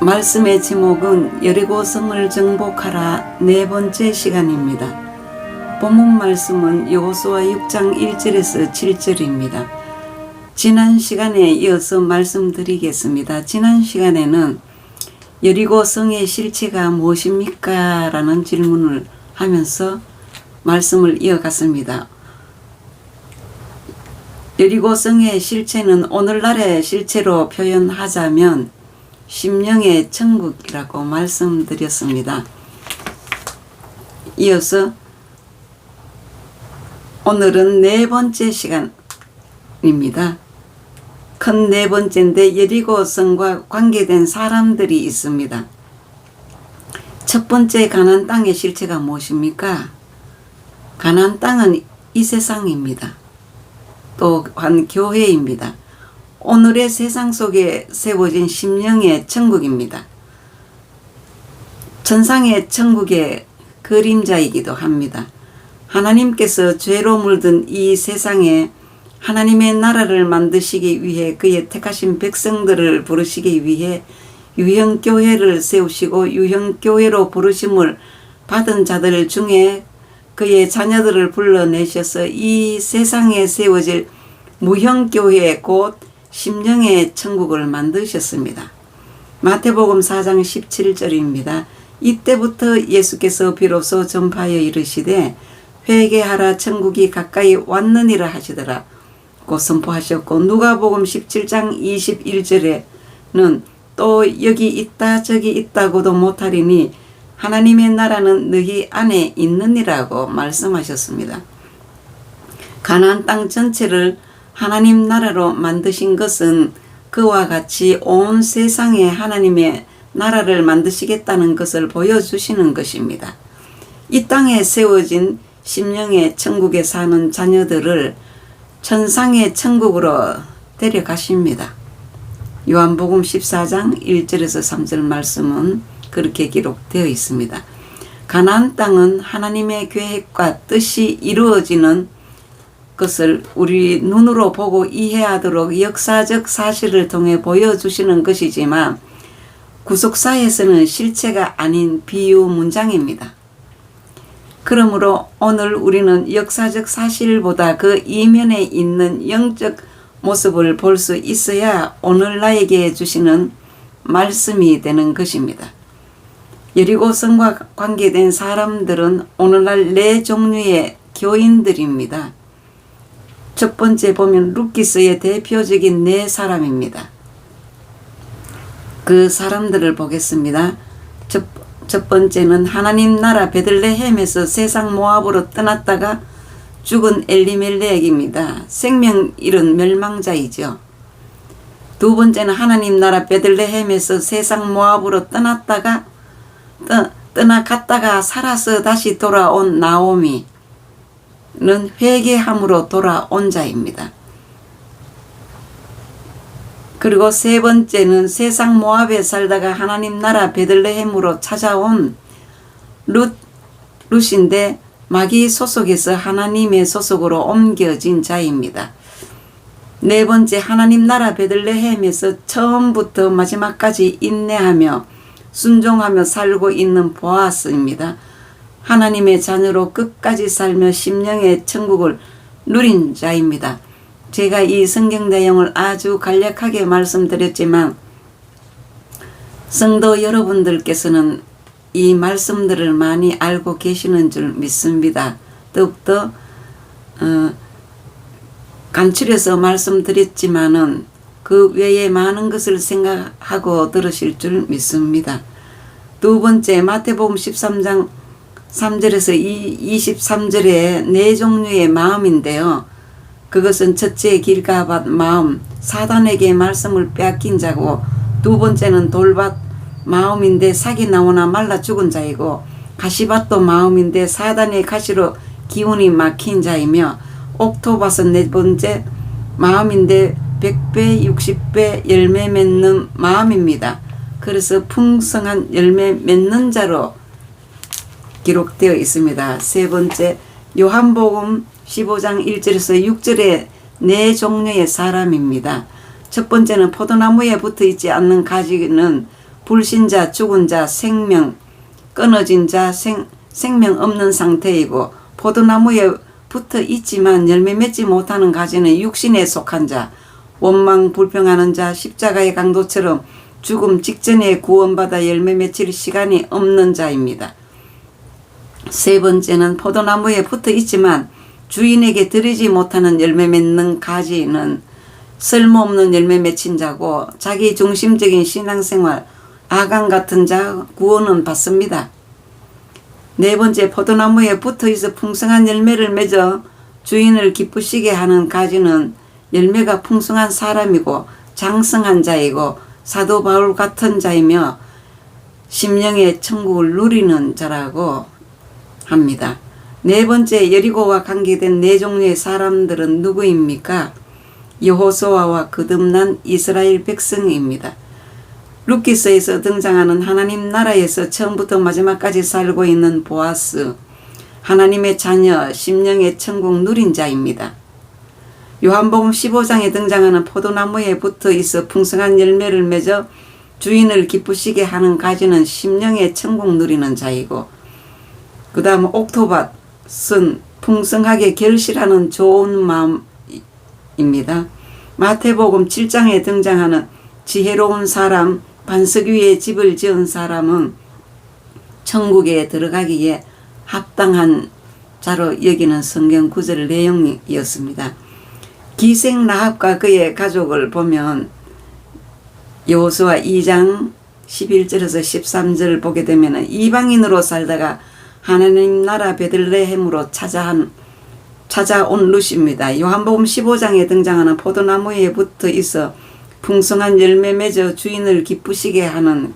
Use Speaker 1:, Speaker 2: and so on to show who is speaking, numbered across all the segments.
Speaker 1: 말씀의 제목은 여리고성을 정복하라 네 번째 시간입니다. 본문 말씀은 여호수아 6장 1절에서 7절입니다. 지난 시간에 이어서 말씀드리겠습니다. 지난 시간에는 여리고성의 실체가 무엇입니까? 라는 질문을 하면서 말씀을 이어갔습니다. 여리고성의 실체는 오늘날의 실체로 표현하자면 심령의 천국이라고 말씀드렸습니다. 이어서 오늘은 네 번째 시간입니다. 큰 네 번째인데 여리고성과 관계된 사람들이 있습니다. 첫 번째 가나안 땅의 실체가 무엇입니까? 가나안 땅은 이 세상입니다. 또한 교회입니다. 오늘의 세상 속에 세워진 심령의 천국입니다. 천상의 천국의 그림자이기도 합니다. 하나님께서 죄로 물든 이 세상에 하나님의 나라를 만드시기 위해 그의 택하신 백성들을 부르시기 위해 유형교회를 세우시고 유형교회로 부르심을 받은 자들 중에 그의 자녀들을 불러내셔서 이 세상에 세워질 무형교회 곧 심령의 천국을 만드셨습니다. 마태복음 4장 17절입니다. 이때부터 예수께서 비로소 전파하여 이르시되 회개하라 천국이 가까이 왔느니라 하시더라 고 선포하셨고, 누가복음 17장 21절에는 또 여기 있다 저기 있다고도 못하리니 하나님의 나라는 너희 안에 있느니라고 말씀하셨습니다. 가나안 땅 전체를 하나님 나라로 만드신 것은 그와 같이 온 세상에 하나님의 나라를 만드시겠다는 것을 보여주시는 것입니다. 이 땅에 세워진 심령의 천국에 사는 자녀들을 천상의 천국으로 데려가십니다. 요한복음 14장 1절에서 3절 말씀은 그렇게 기록되어 있습니다. 가나안 땅은 하나님의 계획과 뜻이 이루어지는 것을 우리 눈으로 보고 이해하도록 역사적 사실을 통해 보여주시는 것이지만 구속사에서는 실체가 아닌 비유 문장입니다. 그러므로 오늘 우리는 역사적 사실보다 그 이면에 있는 영적 모습을 볼 수 있어야 오늘 나에게 주시는 말씀이 되는 것입니다. 여리고성과 관계된 사람들은 오늘날 네 종류의 교인들입니다. 첫 번째 보면 루키스의 대표적인 네 사람입니다. 그 사람들을 보겠습니다. 첫 번째는 하나님 나라 베들레헴에서 세상 모압으로 떠났다가 죽은 엘리멜렉입니다. 생명 잃은 멸망자이죠. 두 번째는 하나님 나라 베들레헴에서 세상 모압으로 떠나갔다가 살아서 다시 돌아온 나오미는 회개함으로 돌아온 자입니다. 그리고 세 번째는 세상 모압에 살다가 하나님 나라 베들레헴으로 찾아온 룻인데 마귀 소속에서 하나님의 소속으로 옮겨진 자입니다. 네 번째, 하나님 나라 베들레헴에서 처음부터 마지막까지 인내하며 순종하며 살고 있는 보아스입니다. 하나님의 자녀로 끝까지 살며 심령의 천국을 누린 자입니다. 제가 이 성경 내용을 아주 간략하게 말씀드렸지만 성도 여러분들께서는 이 말씀들을 많이 알고 계시는 줄 믿습니다. 더욱더 간추려서 말씀드렸지만은 그 외에 많은 것을 생각하고 들으실 줄 믿습니다. 두 번째, 마태복음 13장 3절에서 23절에 네 종류의 마음인데요. 그것은 첫째, 길가밭 마음, 사단에게 말씀을 빼앗긴 자고, 두 번째는 돌밭 마음인데 삭이 나오나 말라 죽은 자이고, 가시밭도 마음인데 사단의 가시로 기운이 막힌 자이며, 옥토밭은 네 번째 마음인데 100배, 60배 열매 맺는 마음입니다. 그래서 풍성한 열매 맺는 자로 기록되어 있습니다. 세 번째, 요한복음 15장 1절에서 6절에 네 종류의 사람입니다. 첫 번째는 포도나무에 붙어 있지 않는 가지는 불신자, 죽은 자, 생명, 끊어진 자, 생명 없는 상태이고 포도나무에 붙어 있지만 열매 맺지 못하는 가지는 육신에 속한 자, 원망 불평하는 자, 십자가의 강도처럼 죽음 직전에 구원받아 열매 맺힐 시간이 없는 자입니다. 세 번째는 포도나무에 붙어 있지만 주인에게 드리지 못하는 열매 맺는 가지는 쓸모없는 열매 맺힌 자고 자기 중심적인 신앙생활, 아간 같은 자 구원은 받습니다. 네 번째, 포도나무에 붙어 있어 풍성한 열매를 맺어 주인을 기쁘시게 하는 가지는 열매가 풍성한 사람이고 장성한 자이고 사도 바울 같은 자이며 심령의 천국을 누리는 자라고 합니다. 네 번째, 여리고와 관계된 네 종류의 사람들은 누구입니까? 여호수아와 거듭난 이스라엘 백성입니다. 룻기서에서 등장하는 하나님 나라에서 처음부터 마지막까지 살고 있는 보아스, 하나님의 자녀, 심령의 천국 누린 자입니다. 요한복음 15장에 등장하는 포도나무에 붙어 있어 풍성한 열매를 맺어 주인을 기쁘시게 하는 가지는 심령의 천국 누리는 자이고, 그 다음 옥토밭은 풍성하게 결실하는 좋은 마음입니다. 마태복음 7장에 등장하는 지혜로운 사람, 반석 위에 집을 지은 사람은 천국에 들어가기에 합당한 자로 여기는 성경 구절 내용이었습니다. 기생 라합과 그의 가족을 보면 여호수아 2장 11절에서 13절 보게 되면 이방인으로 살다가 하나님 나라 베들레헴으로 찾아온 룻입니다. 요한복음 15장에 등장하는 포도나무에 붙어 있어 풍성한 열매 맺어 주인을 기쁘시게 하는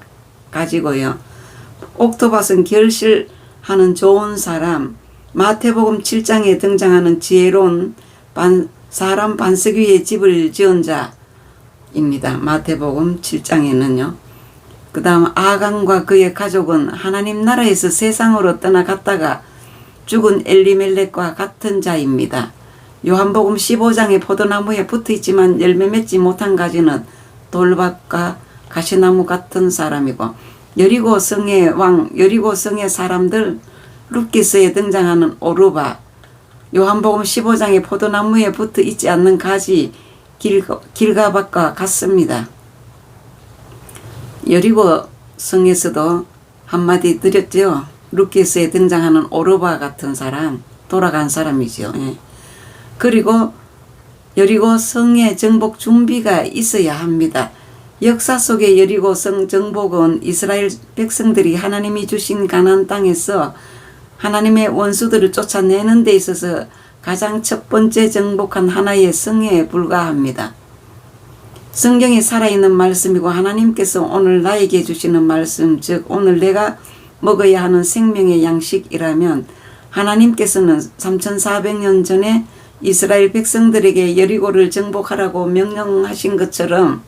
Speaker 1: 가지고요. 옥토밭은 결실하는 좋은 사람, 마태복음 7장에 등장하는 지혜로운 사람 반석 위에 집을 지은 자입니다. 마태복음 7장에는요. 그 다음 아간과 그의 가족은 하나님 나라에서 세상으로 떠나갔다가 죽은 엘리멜렉과 같은 자입니다. 요한복음 15장에 포도나무에 붙어있지만 열매 맺지 못한 가지는 돌밭과 가시나무 같은 사람이고, 여리고 성의 왕, 여리고 성의 사람들, 룻기서에 등장하는 오르바, 요한복음 15장에 포도나무에 붙어 있지 않는 가지 길가밭과 같습니다. 여리고 성에서도 한마디 드렸죠. 룻기서에 등장하는 오르바 같은 사람, 돌아간 사람이죠. 예. 그리고 여리고 성의 정복 준비가 있어야 합니다. 역사 속의 여리고 성 정복은 이스라엘 백성들이 하나님이 주신 가나안 땅에서 하나님의 원수들을 쫓아내는 데 있어서 가장 첫 번째 정복한 하나의 성에 불과합니다. 성경이 살아있는 말씀이고 하나님께서 오늘 나에게 주시는 말씀, 즉 오늘 내가 먹어야 하는 생명의 양식이라면 하나님께서는 3400년 전에 이스라엘 백성들에게 여리고를 정복하라고 명령하신 것처럼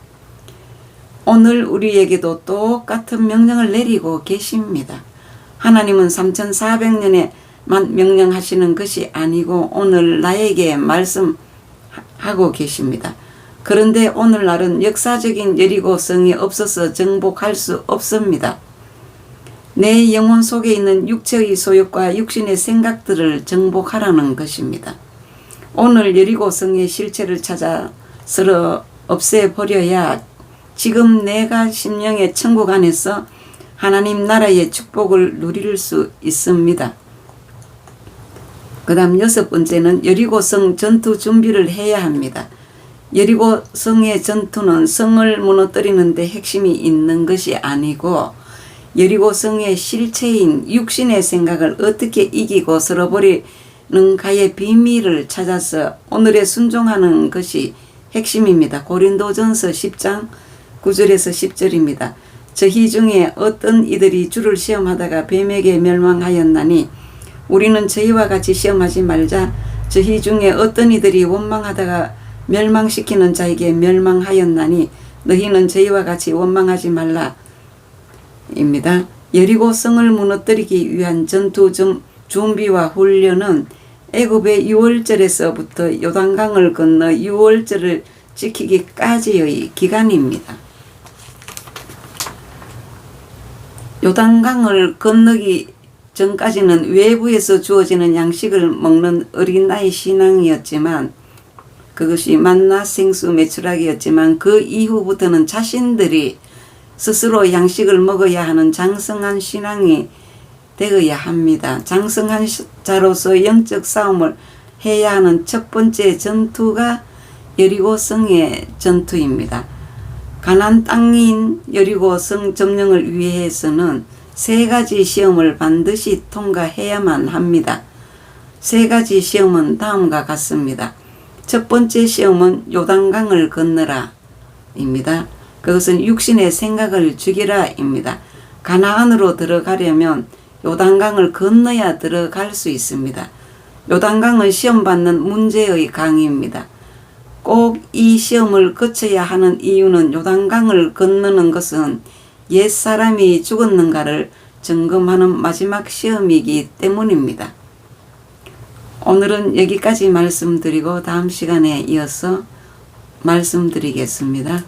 Speaker 1: 오늘 우리에게도 똑같은 명령을 내리고 계십니다. 하나님은 3400년에만 명령하시는 것이 아니고 오늘 나에게 말씀하고 계십니다. 그런데 오늘날은 역사적인 여리고 성이 없어서 정복할 수 없습니다. 내 영혼 속에 있는 육체의 소욕과 육신의 생각들을 정복하라는 것입니다. 오늘 여리고 성의 실체를 찾아 서로 없애버려야 지금 내가 심령의 천국 안에서 하나님 나라의 축복을 누릴 수 있습니다. 그 다음 여섯 번째는 여리고 성 전투 준비를 해야 합니다. 여리고 성의 전투는 성을 무너뜨리는 데 핵심이 있는 것이 아니고 여리고 성의 실체인 육신의 생각을 어떻게 이기고 쓸어버리는가의 비밀을 찾아서 오늘에 순종하는 것이 핵심입니다. 고린도전서 10장 9절에서 10절입니다. 저희 중에 어떤 이들이 주를 시험하다가 뱀에게 멸망하였나니 우리는 저희와 같이 시험하지 말자. 저희 중에 어떤 이들이 원망하다가 멸망시키는 자에게 멸망하였나니 너희는 저희와 같이 원망하지 말라. 입니다. 여리고 성을 무너뜨리기 위한 전투 준비와 훈련은 애굽의 유월절에서부터 요단강을 건너 유월절을 지키기까지의 기간입니다. 요단강을 건너기 전까지는 외부에서 주어지는 양식을 먹는 어린아이 신앙이었지만 그것이 만나 생수 메추라기였지만 그 이후부터는 자신들이 스스로 양식을 먹어야 하는 장성한 신앙이 되어야 합니다. 장성한 자로서 영적 싸움을 해야 하는 첫 번째 전투가 여리고성의 전투입니다. 가나안 땅인 여리고성 점령을 위해서는 세 가지 시험을 반드시 통과해야만 합니다. 세 가지 시험은 다음과 같습니다. 첫 번째 시험은 요단강을 건너라 입니다. 그것은 육신의 생각을 죽이라 입니다. 가나안으로 들어가려면 요단강을 건너야 들어갈 수 있습니다. 요단강은 시험받는 문제의 강입니다. 꼭 이 시험을 거쳐야 하는 이유는 요단강을 건너는 것은 옛사람이 죽었는가를 점검하는 마지막 시험이기 때문입니다. 오늘은 여기까지 말씀드리고 다음 시간에 이어서 말씀드리겠습니다.